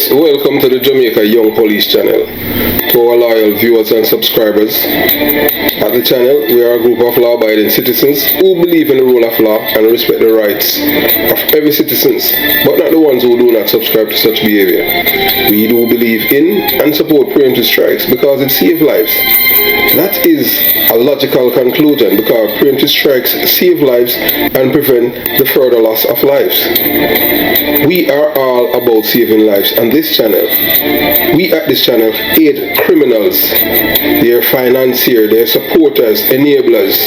Yes, welcome to the Jamaica Young Police channel. To our loyal viewers and subscribers, at the channel we are a group of law-abiding citizens who believe in the rule of law and respect the rights of every citizen, but not the ones who do not subscribe to such behavior. We do believe in and support preemptive strikes because it saves lives. That is a logical conclusion because preemptive strikes save lives and prevent the further loss of lives. We are all about saving lives on this channel. We at this channel aid criminals, their financiers, their supporters, enablers,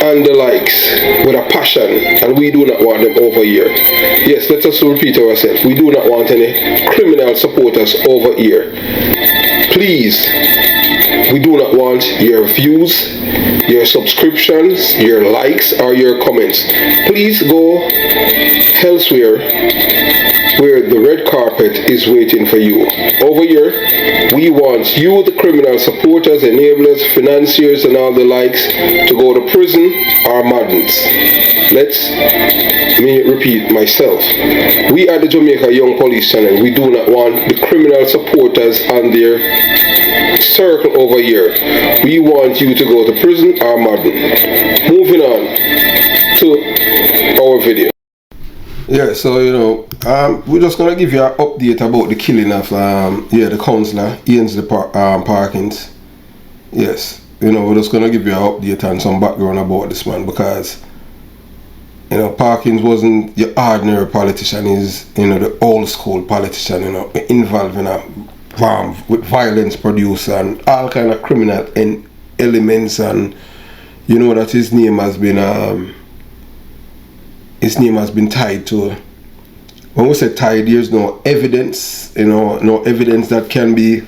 and the likes with a passion, and we do not want them over here. Yes, let us repeat ourselves. We do not want any criminal supporters over here. Please, we do not want your views, your subscriptions, your likes, or your comments. Please go elsewhere where the red carpet is waiting for you. Over here, we want you, the criminal supporters, enablers, financiers, and all the likes, to go to prison or madness. Let me repeat myself. We are the Jamaica Young Police channel. We do not want the criminal supporters and their circle over here. We want you to go to prison or madden. Moving on to our video. Yeah, so we're just gonna give you an update about the killing of the councillor Ainsley Parkins. Yes, we're just gonna give you an update and some background about this man because Parkins wasn't the ordinary politician. He's the old school politician. Involved in a with violence producer and all kind of criminal elements, and that his name has been tied to. When we say tied, there's no evidence, no evidence that can be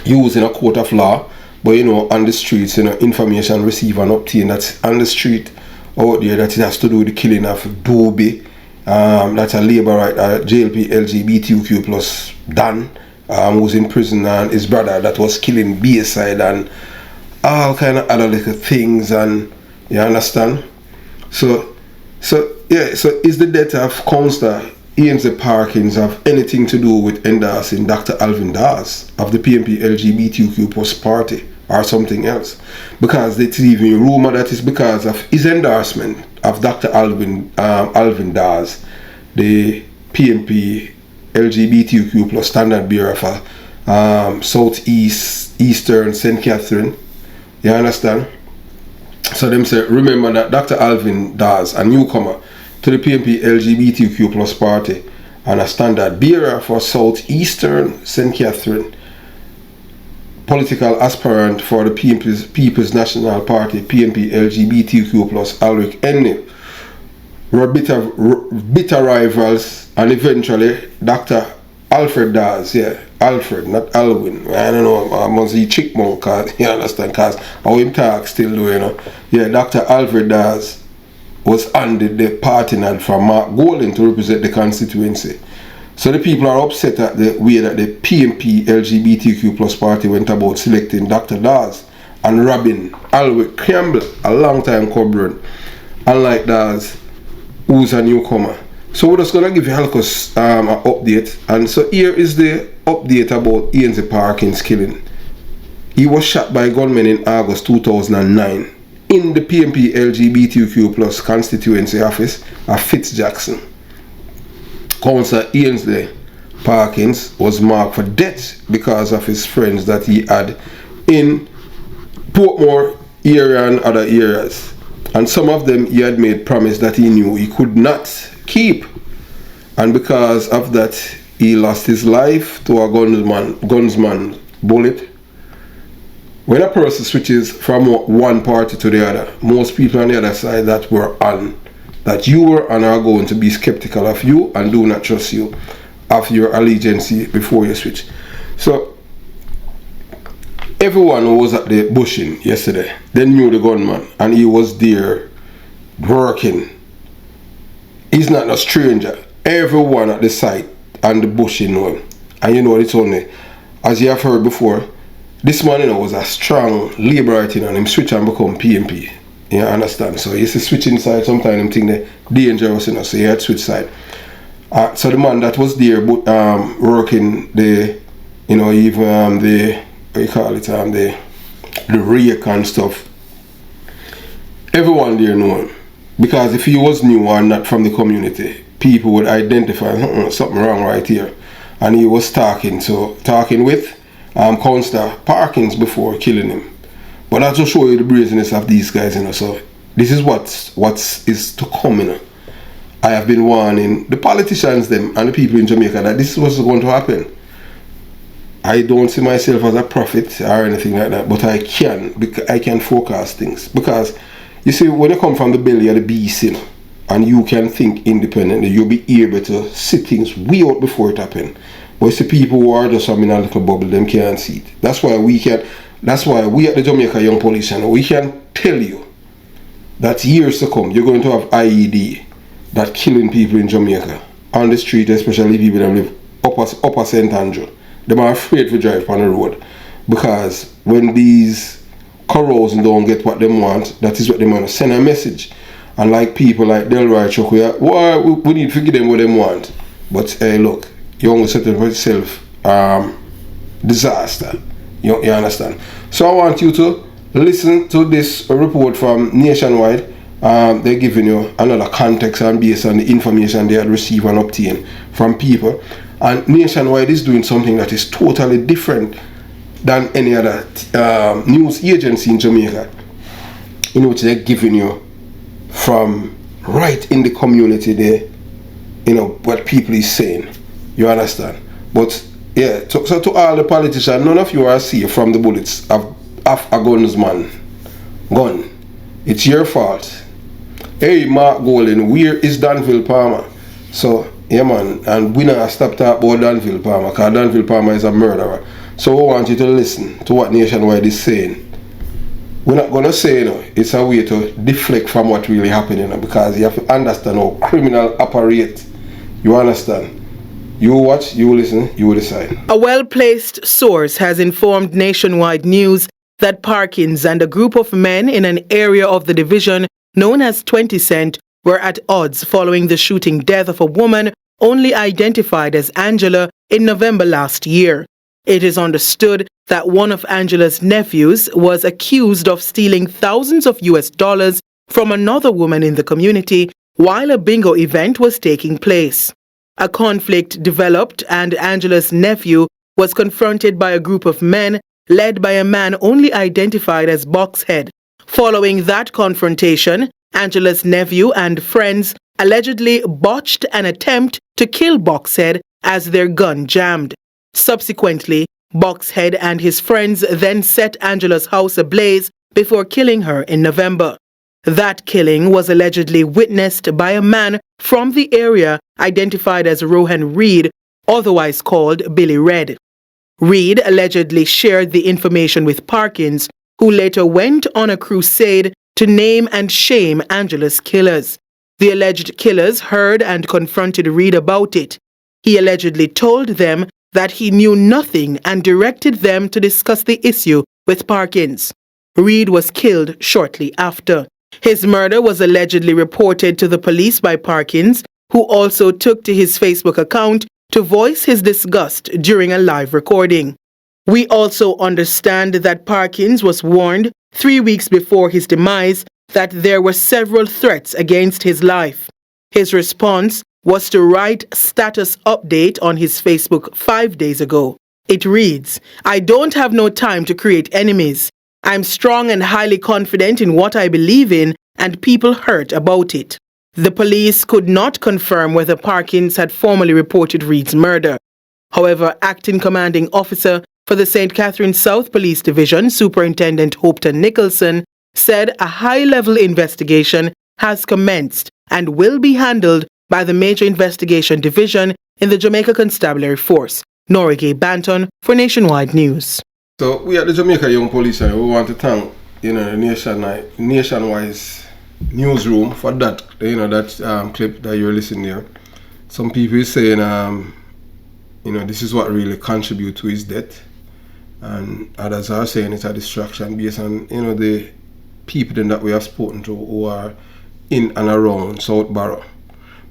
used in a court of law, but on the streets, information received and obtained that's on the street out there that it has to do with the killing of Doby, that's a labor right, JLP LGBTQ plus Dan, who's in prison, and his brother that was killing Bayside and all kind of other little things, and you understand? So is the death of Councillor Ainsley Parkins have anything to do with endorsing Dr. Alvin Daz of the PNP LGBTQ plus party or something else? Because it's even rumor that it's because of his endorsement of Dr. Alvin Daz, the PNP LGBTQ plus standard bearer for Eastern St. Catherine. You understand? So them say, remember that Dr. Alvin Daz, a newcomer to the PNP LGBTQ plus party and a standard bearer for Southeastern St. Catherine, political aspirant for the People's National Party, PNP LGBTQ plus Alric Enni, were bitter rivals, and eventually Dr. Alfred Daz, Alfred, not Alwyn. I don't know, I must be chickmunk, you understand, because how him talk still do, Dr. Alfred Daz was handed the party nod from Mark Golding to represent the constituency. So the people are upset at the way that the PNP LGBTQ plus party went about selecting Dr. Daz and robbing Alwick Campbell, a long-time cobran, unlike Daz, who's a newcomer. So we're just going to give you an update. And so here is the update about Ainsley Parkins killing. He was shot by gunmen in August 2009 in the PNP LGBTQ plus constituency office of Fitzjackson. Councillor Ainsley Parkins was marked for death because of his friends that he had in Portmore area and other areas. And some of them he had made promise that he knew he could not keep, and because of that he lost his life to a gunsman bullet. When a person switches from one party to the other, most people on the other side that you were on are going to be skeptical of you and do not trust you of your allegiance before you switch. So everyone who was at the bushing yesterday, they knew the gunman and he was there working. He's not a stranger. Everyone at the site and the bushing know him. And it's only, as you have heard before, this man was a strong liberating and him switch and become PNP. You understand? So you see switching side, sometimes him think they're dangerous, so he had switch side. So the man that was there, but working the, even the, what you call it, the rake and stuff. Everyone there know him, because if he was new or not from the community, people would identify something wrong right here. And he was talking with Councillor Parkins before killing him. But that just show you the brazenness of these guys, So this is what is to come, I have been warning the politicians them and the people in Jamaica that this is what's going to happen. I don't see myself as a prophet or anything like that, but I can forecast things, because you see, when you come from the belly of the beast, and you can think independently, you'll be able to see things way out before it happen. But you see, people who are just in a little bubble, them can't see it. That's why we at the Jamaica Young Police Channel, we can tell you that years to come, you're going to have IED that killing people in Jamaica on the street, especially people that live upper St. Andrew. They are afraid to drive on the road, because when these corals don't get what they want, that is what they want to send a message. And like people like Delroy Chuck, we need to give them what they want. But hey, look, you only set up yourself disaster. You understand? So I want you to listen to this report from Nationwide. They're giving you another context and based on the information they had received and obtained from people. And Nationwide is doing something that is totally different than any other news agency in Jamaica, in which they're giving you from right in the community there, what people is saying. You understand? But yeah, so to all the politicians, none of you are safe from the bullets of a gun. It's your fault. Hey, Mark Golden, where is Danville Palmer? So yeah, man, and we not stop talking about Danville Palmer, because Danville Palmer is a murderer. So I want you to listen to what Nationwide is saying. We're not going to say, it's a way to deflect from what really happened, because you have to understand how criminal operate. You understand? You watch, you listen, you decide. A well-placed source has informed Nationwide News that Parkins and a group of men in an area of the division known as 20 Cent were at odds following the shooting death of a woman only identified as Angela in November last year. It is understood that one of Angela's nephews was accused of stealing thousands of US dollars from another woman in the community while a bingo event was taking place. A conflict developed and Angela's nephew was confronted by a group of men led by a man only identified as Boxhead. Following that confrontation, Angela's nephew and friends allegedly botched an attempt to kill Boxhead as their gun jammed. Subsequently, Boxhead and his friends then set Angela's house ablaze before killing her in November. That killing was allegedly witnessed by a man from the area identified as Rohan Reed, otherwise called Billy Red. Reed allegedly shared the information with Parkins, who later went on a crusade to name and shame Angela's killers. The alleged killers heard and confronted Reed about it. He allegedly told them that he knew nothing and directed them to discuss the issue with Parkins. Reed was killed shortly after. His murder was allegedly reported to the police by Parkins, who also took to his Facebook account to voice his disgust during a live recording. We also understand that Parkins was warned 3 weeks before his demise that there were several threats against his life. His response was to write status update on his Facebook 5 days ago. It reads, "I don't have no time to create enemies. I'm strong and highly confident in what I believe in, and people hurt about it." The police could not confirm whether Parkins had formally reported Reed's murder. However, acting commanding officer for the St. Catherine South Police Division, Superintendent Hopeton Nicholson, said a high-level investigation has commenced and will be handled by the Major Investigation Division in the Jamaica Constabulary Force. Norige Banton for Nationwide News. So we at the Jamaica Young Police, and we want to thank the Nationwide newsroom for that clip that you're listening here. Some people are saying this is what really contributes to his death, and others are saying it's a distraction based on the people that we have spoken to who are in and around South Barrow.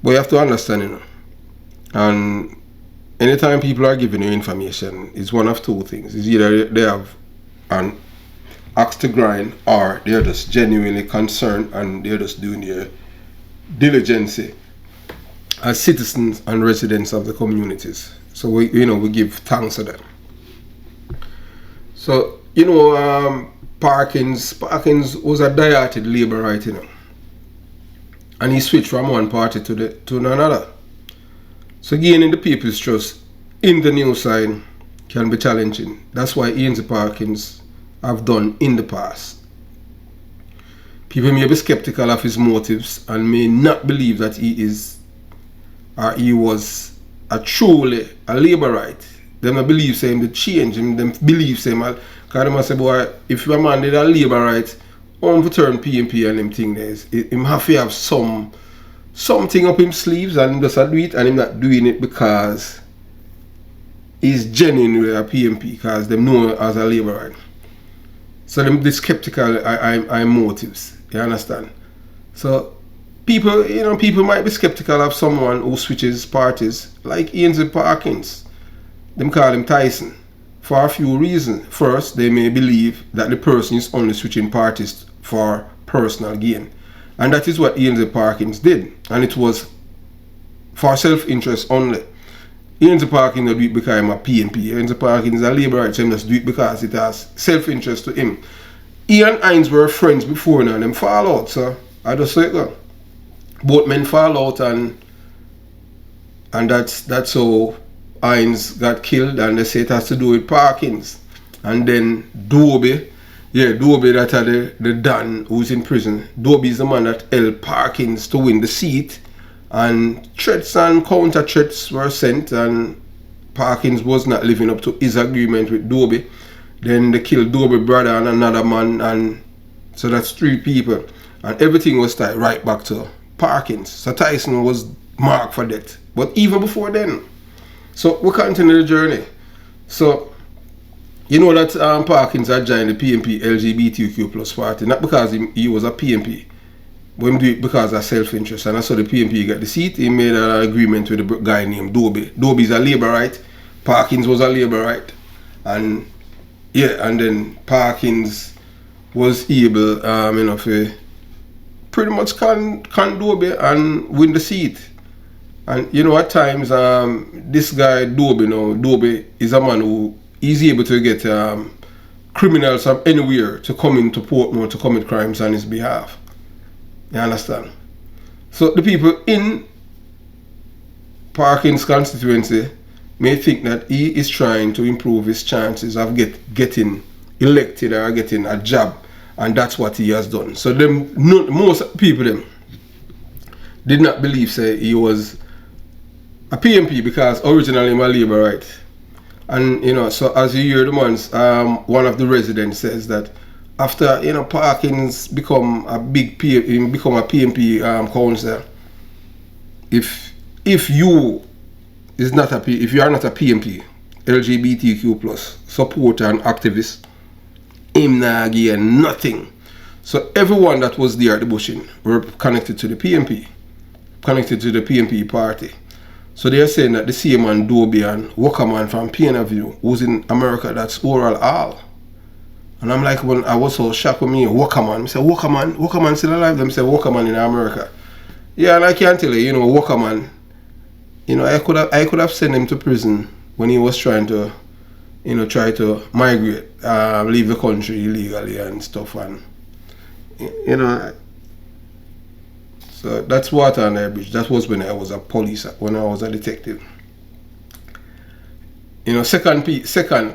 But you have to understand, And anytime people are giving you information, it's one of two things. It's either they have an axe to grind, or they're just genuinely concerned and they're just doing their diligence as citizens and residents of the communities. So we give thanks to them. So Parkins was a dieted labourite, and he switched from one party to another. So gaining the people's trust in the new side can be challenging. That's why Ainsley Parkins have done in the past. People may be skeptical of his motives and may not believe that he was truly a labourite. Them not believe him to change him. Them believe him. Because they must say, boy, if a man did a labourite, on to turn PMP and them thing there, him have to have something up his sleeves and just do it, and him not doing it because he's genuinely a PMP, because them know as a labourite. So them the skeptical I motives. You understand? So people might be skeptical of someone who switches parties, like Ainsley Parkins. Them call him Tyson for a few reasons. First, they may believe that the person is only switching parties for personal gain, and that is what Ainsley Parkins did, and it was for self-interest only. Ainsley Parkins not do it because I'm a PNP. Ainsley Parkins is a labourite, so he just do it because it has self-interest to him. He and Hines were friends before now, and them fall out, so I just say it go. Both men fall out, and that's how Hines got killed, and they say it has to do with Parkins. And then Dobie that are the Don who's in prison. Dobie is the man that helped Parkins to win the seat, and threats and counter threats were sent, and Parkins was not living up to his agreement with Dobie. Then they killed Dobie's brother and another man, and so that's 3 people, and everything was tied right back to Parkins. So Tyson was marked for death, but even before then. So we continue the journey. So that Parkins had joined the PMP LGBTQ plus party, not because he was a PMP, but he did it because of self-interest. And that's how the PMP got the seat. He made an agreement with a guy named Dobie. Dobie is a labourite. Parkins was a labourite. And then Parkins was able to pretty much can Dobie and win the seat. And at times this guy Dobie is a man who is able to get criminals from anywhere to come into Portmore to commit crimes on his behalf. You understand? So the people in Parkins' constituency may think that he is trying to improve his chances of getting elected or getting a job, and that's what he has done. So most people did not believe he was a PMP, because originally I'm a labourite. And so as you hear the months, one of the residents says that after Parkins become a PMP councillor, if you are not a PMP LGBTQ plus supporter and activist, him not getting nothing. So everyone that was there at the bushing were connected to the PMP party. So they are saying that the same man Dobie and Walkerman from Pianaview, who's in America, that's oral all. And I'm like, when I was so shocked with me, Walkerman. I said, Walkerman still alive? Them say Walkerman in America. Yeah, and I can't tell you, Walkerman, I could have sent him to prison when he was trying to, try to migrate, leave the country illegally and stuff, and so that's water on the bridge. That was when I was a detective. Second,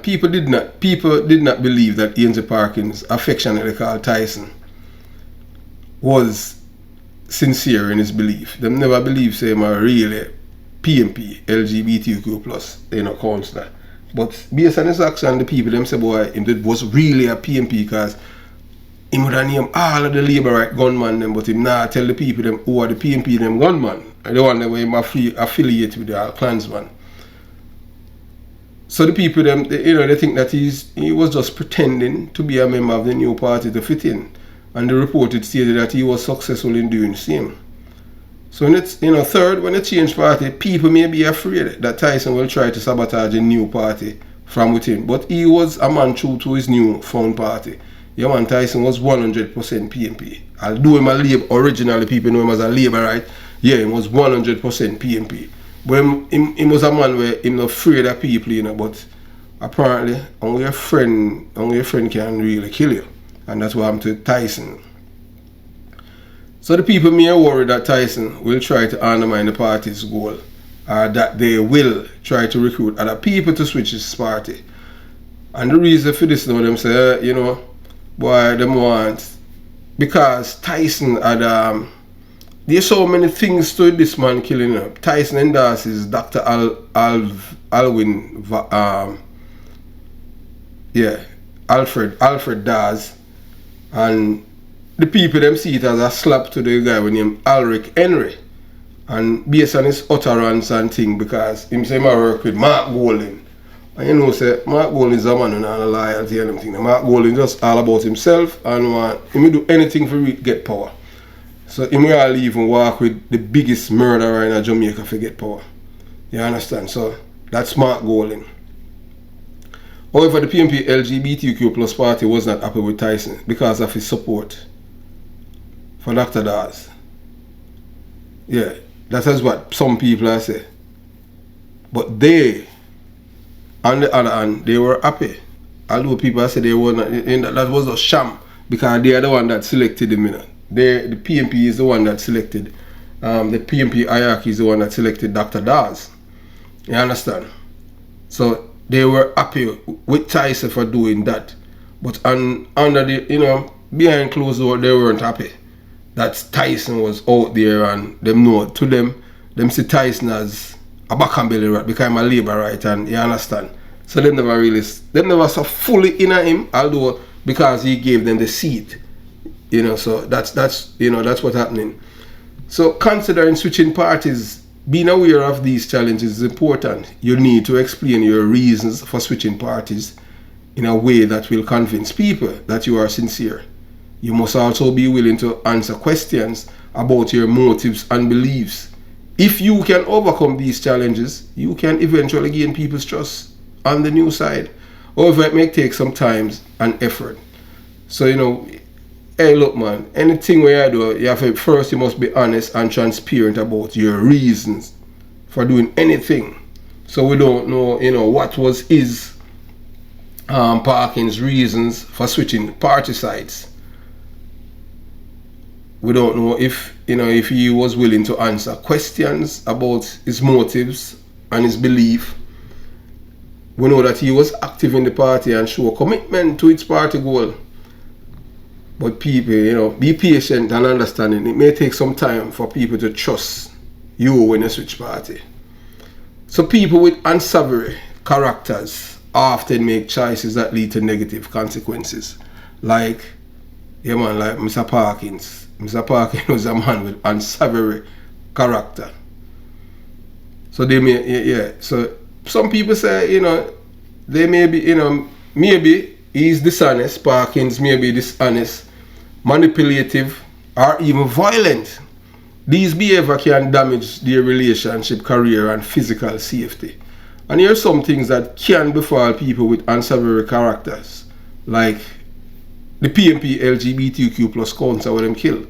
people did not believe that Ainsley Parkins, affectionately called Tyson, was sincere in his belief. They never believed him a really PMP LGBTQ plus councillor. But based on his action, the people them say, boy, him was really a PMP, because he would have named all of the labourite gunmen them, but him not tell the people them who are the PMP them gunmen. The one that him affiliate with the Klansman. So the people them, they think that he was just pretending to be a member of the new party to fit in. And the report stated that he was successful in doing the same. So when it's, third, when they change party, people may be afraid that Tyson will try to sabotage a new party from within. But he was a man true to his new found party. Yeah, man, Tyson was 100% PMP. Although him a Labour, originally people know him as a Labour, right? Yeah, he was 100% PMP. But he was a man where he not afraid of people, but apparently only a friend can really kill you. And that's what happened to Tyson. So the people may worry that Tyson will try to undermine the party's goal, or that they will try to recruit other people to switch his party. And the reason for this, them say, boy, them want, because Tyson had, there's so many things to this man killing up. Tyson endorses Dr. Alfred Daz, and the people them see it as a slap to the guy named Alric Henry, and based on his utterance and thing, because him say I work with Mark Golding, and say Mark Golding is a man who not a loyalty and everything. Mark Golding just all about himself and want him do anything for get power. So him will even walk with the biggest murderer in Jamaica for get power. You understand? So that's Mark Golding. However, the PMP LGBTQ plus party was not happy with Tyson because of his support for Dr. Daz. Yeah, that is what some people are saying. But they, on the other hand, they were happy. Although people say they were not, that was a sham, because they are the one that selected him. The PMP is the one that selected, the PMP hierarchy is the one that selected Dr. Daz. You understand? So they were happy with Tyson for doing that. But under the, behind closed door, they weren't happy that Tyson was out there, and them know to them see Tyson as a back and belly rat, became a Labour right, and you understand. So they never saw fully in him, although because he gave them the seat. So that's what's happening. So considering switching parties, being aware of these challenges is important. You need to explain your reasons for switching parties in a way that will convince people that you are sincere. You must also be willing to answer questions about your motives and beliefs. If you can overcome these challenges, you can eventually gain people's trust on the new side. However, it may take some time and effort. So, hey, look, man, anything where you do, first you must be honest and transparent about your reasons for doing anything. So we don't know, what was his Parkins' reasons for switching party sides. We don't know if he was willing to answer questions about his motives and his belief. We know that he was active in the party and show commitment to its party goal. But people, be patient and understanding. It may take some time for people to trust you when you switch party. So people with unsavory characters often make choices that lead to negative consequences. Like Mr. Parkins. Mr. Parkins was a man with unsavory character. So they may, so some people say, they may be, maybe he's dishonest. Parkins may be dishonest, manipulative, or even violent. These behavior can damage their relationship, career, and physical safety. And here are some things that can befall people with unsavory characters, like the PMP LGBTQ plus counts where them killed.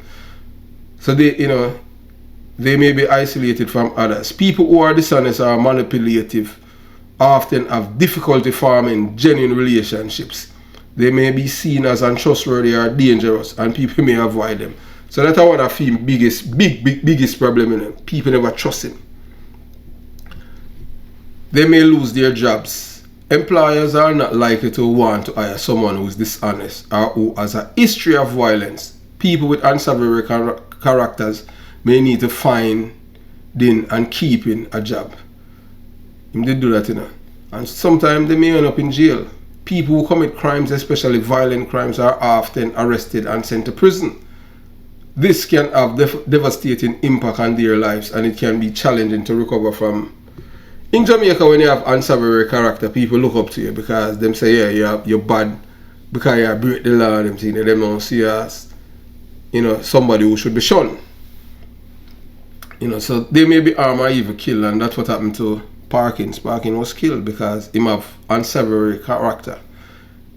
So they may be isolated from others. People who are dishonest or manipulative often have difficulty forming genuine relationships. They may be seen as untrustworthy or dangerous, and people may avoid them. So that's one of the biggest problem. People never trust him. They may lose their jobs. Employers are not likely to want to hire someone who is dishonest or who has a history of violence. People with unsavory characters may need to find and keep in a job. They do that, and sometimes they may end up in jail. People who commit crimes, especially violent crimes, are often arrested and sent to prison. This can have devastating impact on their lives, and it can be challenging to recover from. In Jamaica, when you have unsavory character, people look up to you because them say, yeah, you're bad because you break the law and them don't see you as, somebody who should be shunned. You know, so they may be armed or even killed, and that's what happened to Parkins. Parkins was killed because him have unsavory character.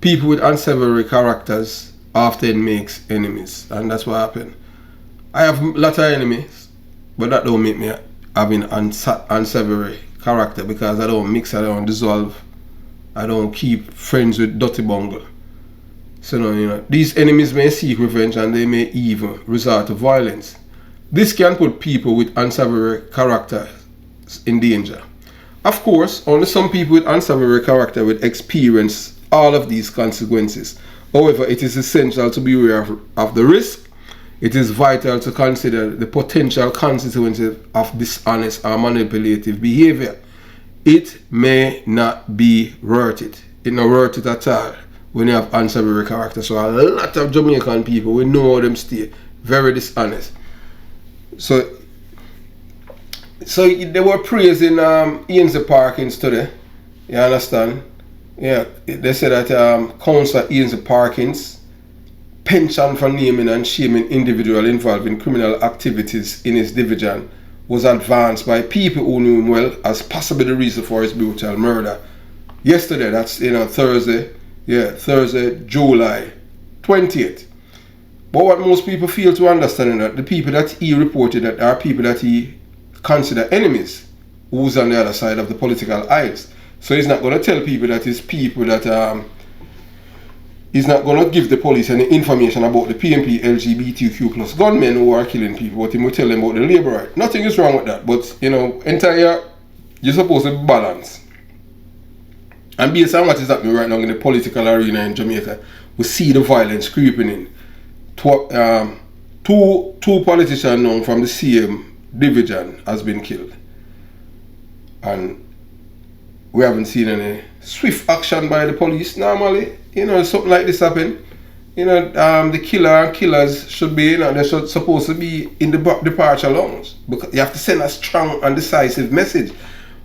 People with unsavory characters often makes enemies, and that's what happened. I have a lot of enemies, but that don't make me having unsavory character, because I don't mix, I don't dissolve, I don't keep friends with dirty bungle. So no, you know, these enemies may seek revenge and they may even resort to violence. This can put people with unsavory character in danger. Of course, only some people with unsavory character will experience all of these consequences. However, it is essential to be aware of the risk. It is vital to consider the potential consequences of dishonest or manipulative behavior. It may not be worth it. It's not worth it at all when you have unsavory character. So a lot of Jamaican people, we know how them stay very dishonest. So they were praising Ainsley Parkins today. You understand? Yeah, they said that Councillor Ainsley Parkins penchant for naming and shaming individuals involved in criminal activities in his division was advanced by people who knew him well as possibly the reason for his brutal murder. Yesterday, that's Thursday, July 20th. But what most people fail to understand is that the people that he reported that are people that he considered enemies, who's on the other side of the political aisles. So he's not going to tell people that it's people that he's not going to give the police any information about the PMP LGBTQ plus gunmen who are killing people, but he will tell them about the labor right. Nothing is wrong with that, but you know, you're supposed to balance. And based on what is happening right now in the political arena in Jamaica, we see the violence creeping in. Two politicians known from the same division has been killed, and we haven't seen any swift action by the police. Normally, you know, something like this happen, you know, the killer and killers should be, you know, they should supposed to be in the departure lounge, because you have to send a strong and decisive message.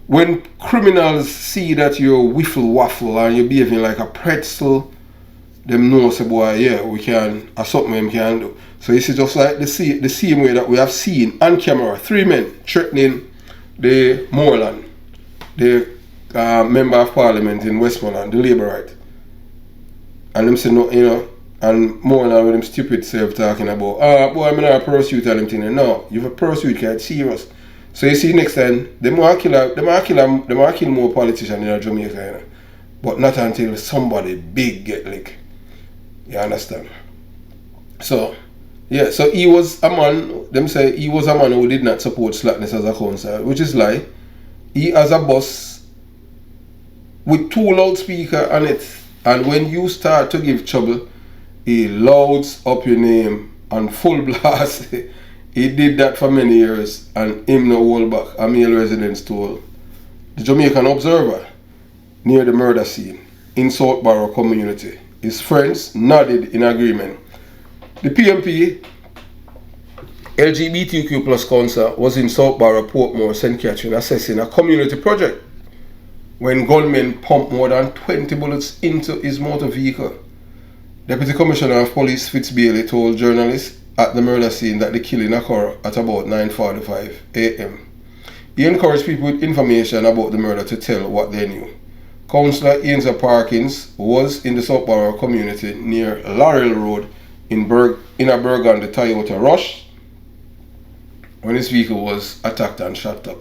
When criminals see that you're wiffle waffle and you're behaving like a pretzel, them know, say, boy, yeah, we can, or something we can do. So this is just like the same way that we have seen on camera 3 men threatening the Moreland, the member of parliament in Westmoreland, the Labourite. And them say, no, you know, and Moreland with them stupid self talking about, boy, I'm not a pursuit and them thing. No, you have a pursuit, can't serious. So you see next time, they might kill more politicians in Jamaica, you know, but not until somebody big get licked. You understand? So, yeah, so he was a man, them say he was a man who did not support slackness as a councillor, which is lie. He has a bus with 2 loudspeakers on it, and when you start to give trouble, he louds up your name on full blast. He did that for many years, and him no hold back. A male residents told the Jamaican Observer near the murder scene in Southborough community. His friends nodded in agreement. The PMP LGBTQ plus council was in Southborough, Portmore, St. Catherine, assessing a community project when gunmen pumped more than 20 bullets into his motor vehicle. Deputy Commissioner of Police Fitz Bailey told journalists at the murder scene that the killing occurred at about 9:45 a.m. He encouraged people with information about the murder to tell what they knew. Councillor Ainsley Parkins was in the Southborough community near Laurel Road in a Burgundy Toyota Rush when his vehicle was attacked and shot up.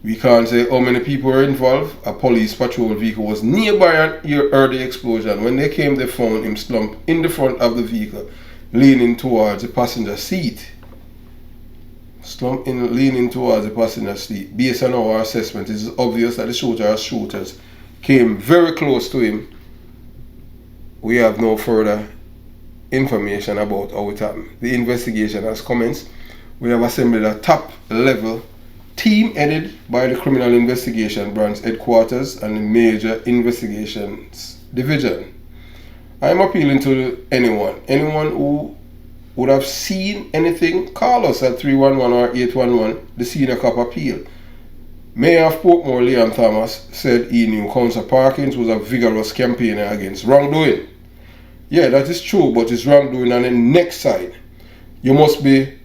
We can't say how many people were involved. A police patrol vehicle was nearby and heard the explosion. When they came, they found him slumped in the front of the vehicle, leaning towards the passenger seat. Leaning towards the passenger seat. Based on our assessment, it is obvious that the shooters came very close to him. We have no further information about how it happened. The investigation has commenced. We have assembled a top-level team headed by the Criminal Investigation Branch Headquarters and the Major Investigations Division. I am appealing to anyone who would have seen anything, call us at 311 or 811, the Senior Cop Appeal. Mayor of Portmore, Liam Thomas, said he knew Councillor Parkins was a vigorous campaigner against wrongdoing. Yeah, that is true, but it's wrongdoing on the next side. You must be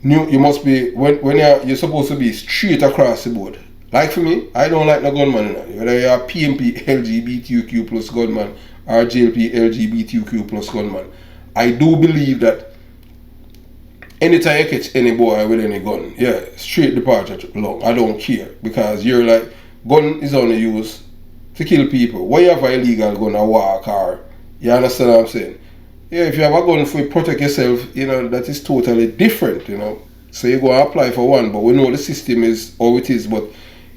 you must be, when you're supposed to be straight across the board. Like for me, I don't like no gunman, you know. Whether you're a PMP LGBTQ plus gunman or JLP LGBTQ plus gunman. I do believe that anytime you catch any boy with any gun, yeah, straight departure long. I don't care, because you're like, gun is only used to kill people. Why you have an illegal gun or walk, or you understand what I'm saying? Yeah, if you have a gun for protect yourself, you know, that is totally different, you know. So you go and apply for one, but we know the system is how it is. But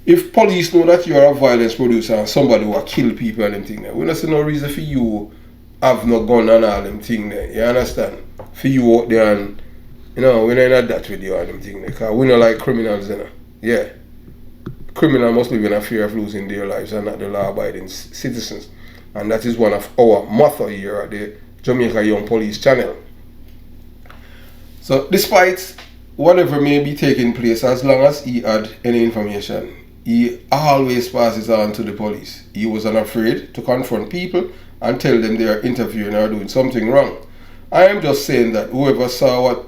if police know that you're a violence producer and somebody who kill people and them thing there, we don't see no reason for you have no gun and all them thing there. You understand? For you out there and, you know, we don't have that with you and them thing there, because we don't like criminals, you know. Yeah. Criminals must live in a fear of losing their lives and not the law-abiding citizens. And that is one of our motto here at the Jamaica Young Police channel. So despite whatever may be taking place, as long as he had any information, he always passes on to the police. He was unafraid to confront people and tell them they are interviewing or doing something wrong. I am just saying that whoever saw what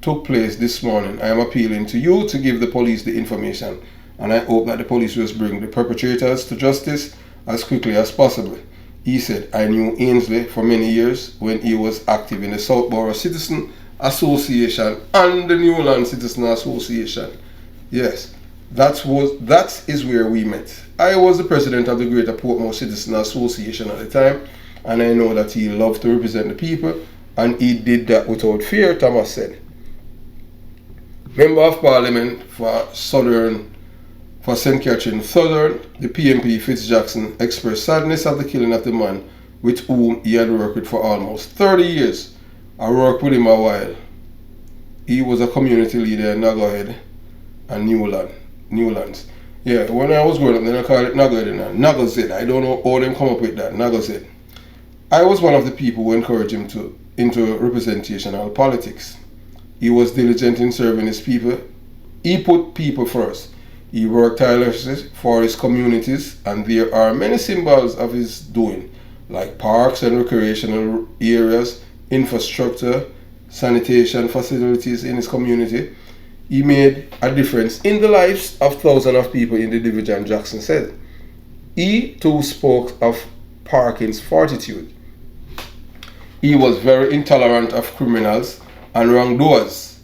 took place this morning, I am appealing to you to give the police the information, and I hope that the police will bring the perpetrators to justice as quickly as possible. He said, I knew Ainsley for many years when he was active in the Southborough Citizen Association and the Newland Citizen Association. Yes, that is where we met. I was the president of the Greater Portmore Citizen Association at the time, and I know that he loved to represent the people, and he did that without fear, Thomas said. Member of Parliament for St. Catherine Southern, the PMP Fitzjackson expressed sadness at the killing of the man with whom he had worked with for almost 30 years. I worked with him a while. He was a community leader in Nagahead and Newlands. Yeah, when I was growing up, then I called it Nagahead and Nagazed. I don't know how them come up with that, Nagazed. I was one of the people who encouraged him into representational politics. He was diligent in serving his people. He put people first. He worked tirelessly for his communities, and there are many symbols of his doing, like parks and recreational areas, infrastructure, sanitation facilities in his community. He made a difference in the lives of thousands of people in the division, Jackson said. He too spoke of Parkins' fortitude. He was very intolerant of criminals and wrongdoers,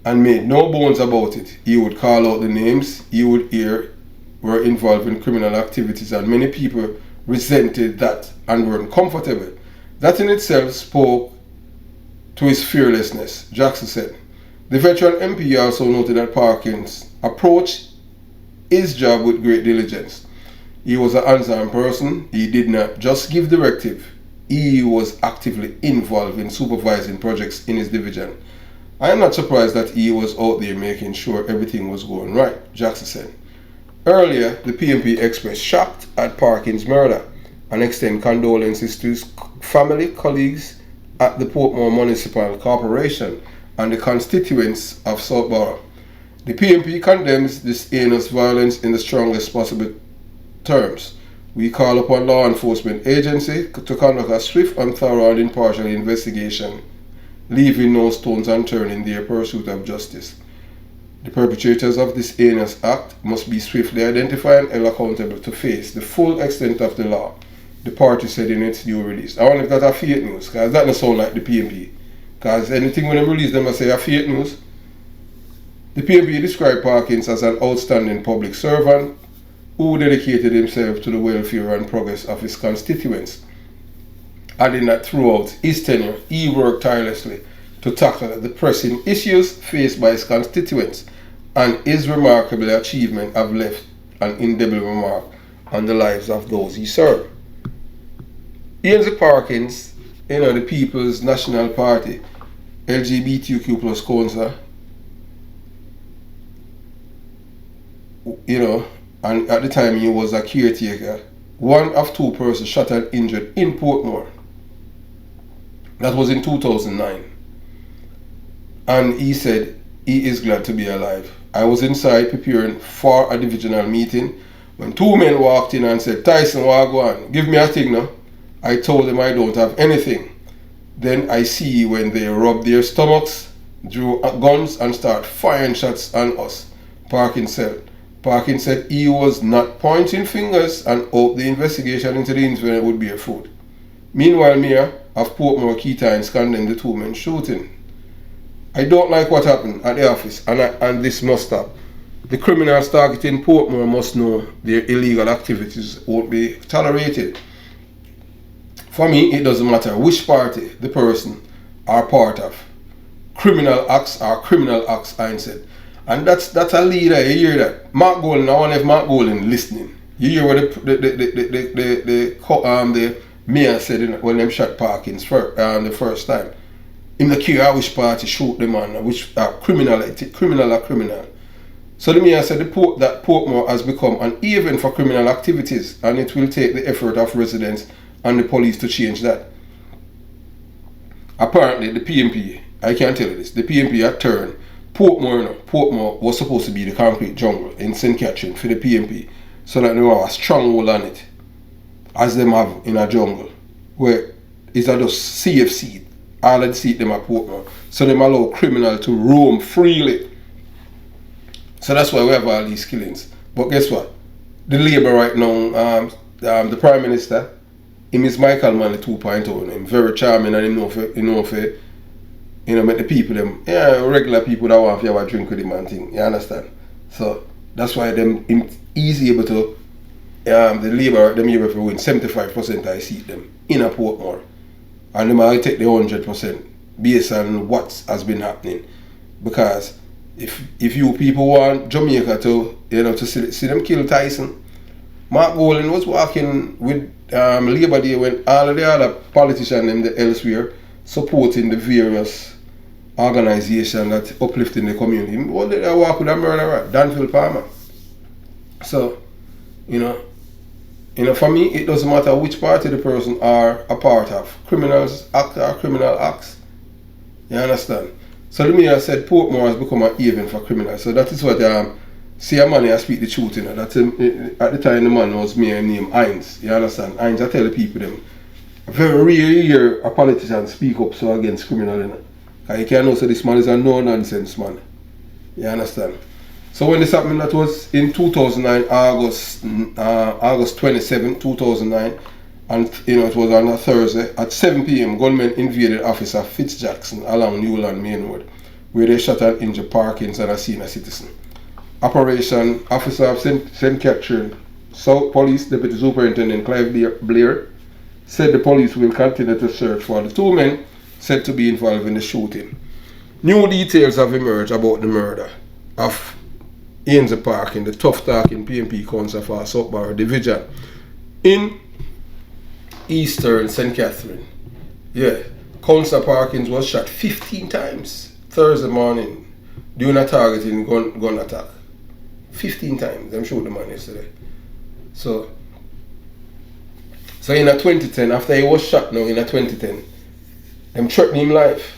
and made no bones about it. He would call out the names he would hear were involved in criminal activities, and many people resented that and were uncomfortable. That in itself spoke to his fearlessness, Jackson said. The veteran MP also noted that Parkins approached his job with great diligence. He was a hands-on person. He did not just give directive. He was actively involved in supervising projects in his division. I am not surprised that he was out there making sure everything was going right, Jackson said. Earlier, the PMP expressed shock at Parkins' murder and extend condolences to his family, colleagues at the Portmore Municipal Corporation and the constituents of Southborough. The PMP condemns this heinous violence in the strongest possible terms. We call upon law enforcement agencies to conduct a swift and thorough and impartial investigation, leaving no stones unturned in their pursuit of justice. The perpetrators of this heinous act must be swiftly identified and held accountable to face the full extent of the law, the party said in its new release. I wonder if that's a fake news, because that doesn't sound like the PMP. Because anything when they release them, I say a fake news. The PMP described Parkins as an outstanding public servant who dedicated himself to the welfare and progress of his constituents, adding that throughout his tenure, he worked tirelessly to tackle the pressing issues faced by his constituents, and his remarkable achievement have left an indelible mark on the lives of those he served. Ainsley Parkins, the People's National Party, LGBTQ plus councillor, and at the time he was a caretaker, one of two persons shot and injured in Portmore. That was in 2009. And he said he is glad to be alive. I was inside preparing for a divisional meeting when two men walked in and said, "Tyson, what go on? Give me a thing now." I told them I don't have anything. Then I see when they rub their stomachs drew guns and started firing shots on us, Parkins said. Parkins said he was not pointing fingers and hoped the investigation into the incident would bear fruit. Meanwhile, Mayor of Portmore, Keith Ainsley, condemned the two-men shooting. I don't like what happened at the office, and this must stop. The criminals targeting Portmore must know their illegal activities won't be tolerated. For me, it doesn't matter which party the person are part of. Criminal acts are criminal acts, Ainsley said. And that's a leader. You hear that? Mark Golden, I wonder if Mark Golden listening. You hear what the mayor said when them shot Parkins the first time. In the care which party shoot them on, which are criminal are criminal. So the mayor said that Portmore has become an haven for criminal activities, and it will take the effort of residents and the police to change that. Apparently the PMP, I can't tell you this, the PMP had turned Portmore was supposed to be the concrete jungle in St. Catherine for the PMP, so that they have a stronghold on it, as them have in a jungle, where it's a just CFC, all of the seat them at Portmore, so them allow criminals to roam freely. So that's why we have all these killings. But guess what? The Labour right now, the Prime Minister, him is Michael Manley 2.0, him very charming, and him make the people them, regular people that want to have a drink with him and thing, you understand? So that's why them easy able to, the Labour, them able to win 75% I seat them in a Portmore. And them will take the 100% based on what has been happening. Because if you people want Jamaica to, to see them kill Tyson, Mark Golden was walking with Labour Day when all of the other politicians and elsewhere supporting the various organizations that uplifting the community. What did I walk with a murderer, Danville Palmer? So, for me, it doesn't matter which party the person are a part of. Criminals act are criminal acts. You understand? So the mayor said Portmore has become a haven for criminals. So that is what see a man here speak the truth, that at the time the man was mayor named Ainsley. You understand? Ainsley, I tell the people them. Very rare you hear a politician speak up so against criminal. You can't know so this man is a no-nonsense man. You understand? So when this happened, that was in 2009, August 27, 2009, and it was on a Thursday at 7 p.m. Gunmen invaded Officer Fitzjackson along Newland Main Road, where they shot and injured Parkins and a senior citizen. Operation Officer of St. Catherine South Police Deputy Superintendent Clive Blair said the police will continue to search for the two men said to be involved in the shooting. New details have emerged about the murder of Ainsley Parkins, the tough talking PMP councillor for Southborough Division in Eastern St. Catherine. Councillor Parkins was shot 15 times Thursday morning during a targeting gun attack. 15 times. Them shot the man yesterday. So in 2010, after he was shot now in 2010, them threatened him life.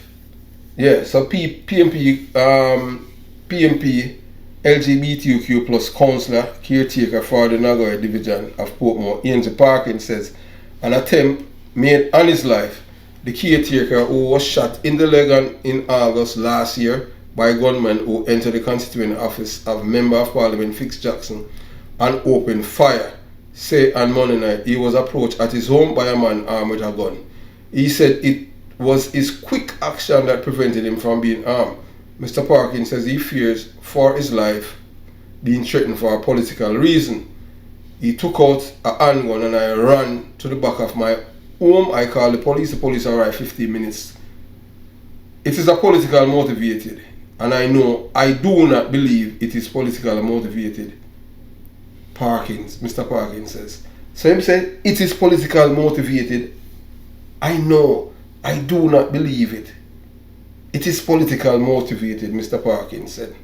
So PMP LGBTQ plus councillor caretaker for the Nagoya division of Portmore, Ainsley Parkins, says an attempt made on his life. The caretaker who was shot in the leg in August last year by gunmen who entered the constituent office of Member of Parliament Fitz Jackson and opened fire. Say on Monday night he was approached at his home by a man armed with a gun. He said it was his quick action that prevented him from being armed. Mr. Parkins says he fears for his life being threatened for a political reason. He took out a handgun and I ran to the back of my home. I called the police arrived 15 minutes. It is a political motivated, and I do not believe it is politically motivated. Mr. Parkins says. So him said it is politically motivated. I do not believe it. It is politically motivated, Mr. Parkins said.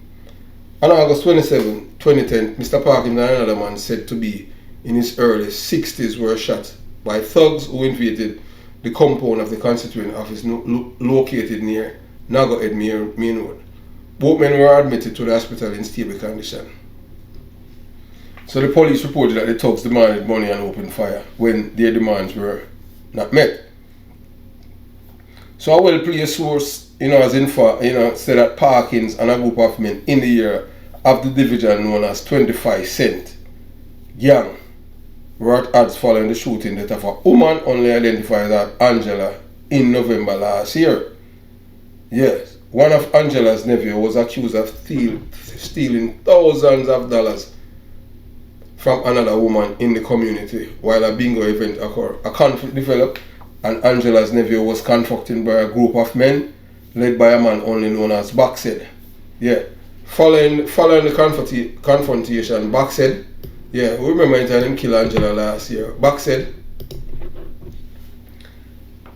On August 27, 2010, Mr. Parkins and another man said to be in his early 60s were shot by thugs who invaded the compound of the constituent office located near Nagoya Main Road. Both men were admitted to the hospital in stable condition. So the police reported that the thugs demanded money and opened fire when their demands were not met. So a well-placed source as in for, say that Parkins and a group of men in the area of the division known as 25 Cent gang were at odds following the shooting death of a woman only identified as Angela in November last year. Yes, one of Angela's nephews was accused of stealing thousands of dollars from another woman in the community while a bingo event occurred. A conflict developed and Angela's nephew was confronted by a group of men led by a man only known as Backsaid. Yeah. Following the confrontation, Backsaid, yeah, we remember it him kill Angela last year. Backsaid,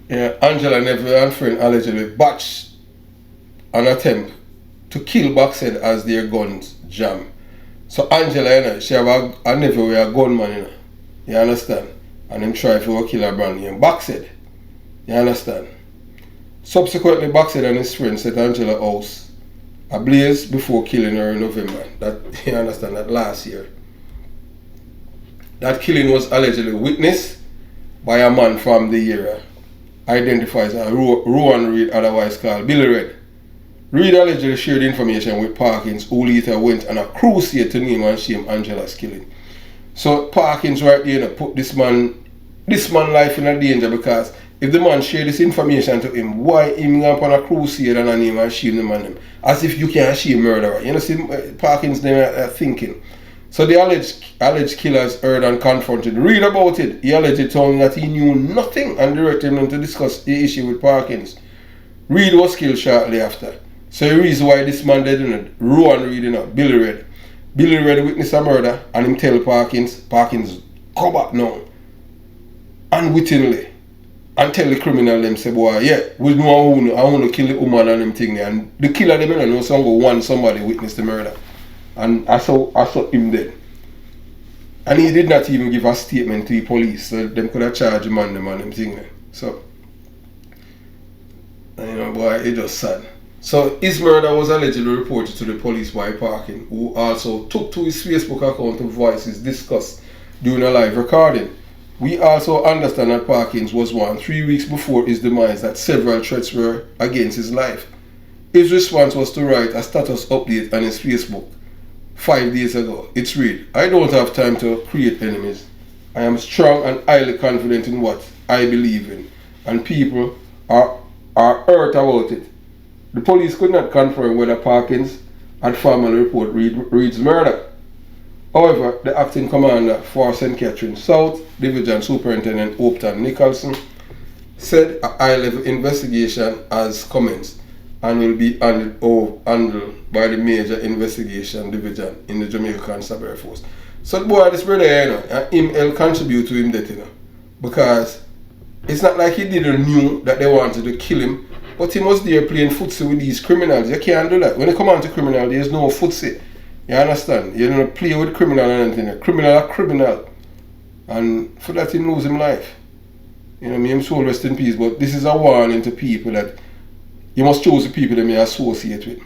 yeah, Angela nephew and friend allegedly botched an attempt to kill Backsaid as their guns jam. So Angela, she have a nephew with a gunman, you understand? And him try to kill her brand name Backsaid. You understand? Subsequently, Backsaid and his friend set Angela's house ablaze before killing her in November. That, you understand, that last year. That killing was allegedly witnessed by a man from the area, identified as Rowan Reed, otherwise called Billy Red. Reed allegedly shared information with Parkins, who later went on a crusade to name and shame Angela's killing. So Parkins right there put this man life in a danger, because if the man share this information to him, why him go on a crusade and a name and shame the man? As if you can't shame murderer. You know, see Parkins them thinking. So the alleged killers heard and confronted Reed about it. He allegedly told him that he knew nothing and directed him to discuss the issue with Parkins. Reed was killed shortly after. So the reason why this man did Rowan Reed, Billy Red. Billy Red witnessed a murder and him tell Parkins come back now. Unwittingly. And tell the criminal them say, boy, yeah, we know I want to kill the woman and them thing there. And the killer them know somebody witnessed the murder. And I saw him dead. And he did not even give a statement to the police, so them could have charged him and them thing there. So, boy, it just sad. So his murder was allegedly reported to the police by Parkins, who also took to his Facebook account to voice his disgust during a live recording. We also understand that Parkins was warned 3 weeks before his demise that several threats were against his life. His response was to write a status update on his Facebook 5 days ago. It's read, I don't have time to create enemies. I am strong and highly confident in what I believe in, and people are hurt about it. The police could not confirm whether Parkins had formally reported Reed's murder. However, the acting commander for St. Catherine South Division Superintendent Upton Nicholson said a high-level investigation has commenced and will be handled by the Major Investigation Division in the Jamaica Constabulary Force. So boy, this brother, he'll contribute to him death, because it's not like he didn't knew that they wanted to kill him, but he was there playing footsie with these criminals. You can't do that. When you come on to criminal, there's no footsie. You understand? You don't play with criminal or anything. A criminal are criminal. And for that he lose his life. Me him soul rest in peace. But this is a warning to people that you must choose the people that you associate with.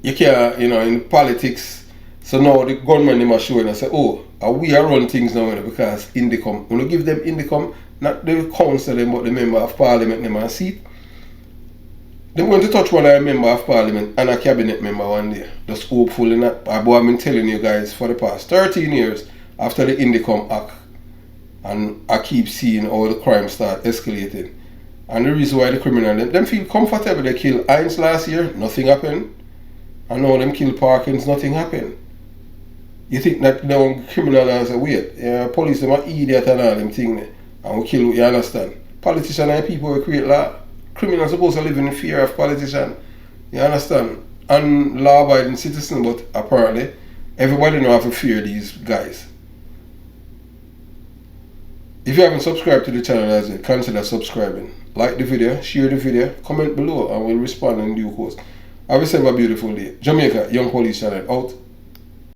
You can't, in politics, so now the gunmen they must show and say, oh, we are run things now because Indicom. When you give them Indicom, not the council but the member of parliament them a seat. They're going to touch one of a member of parliament and a cabinet member one day. Just hopefully not. I've been telling you guys for the past 13 years after the Indicom Act. And I keep seeing how the crime start escalating. And the reason why the criminal, them feel comfortable. They killed Ainsley last year, nothing happened. And now them kill Parkins, nothing happened. You think that the criminal has a wait. Police them are idiot and all them thing. And we kill, you understand? Politicians are people who create law. Criminals are supposed to live in fear of politicians. You understand? And law-abiding citizens, but apparently everybody know how to fear these guys. If you haven't subscribed to the channel, consider subscribing. Like the video, share the video, comment below, and we'll respond in due course. Have yourself a beautiful day. Jamaica Young Police Channel out.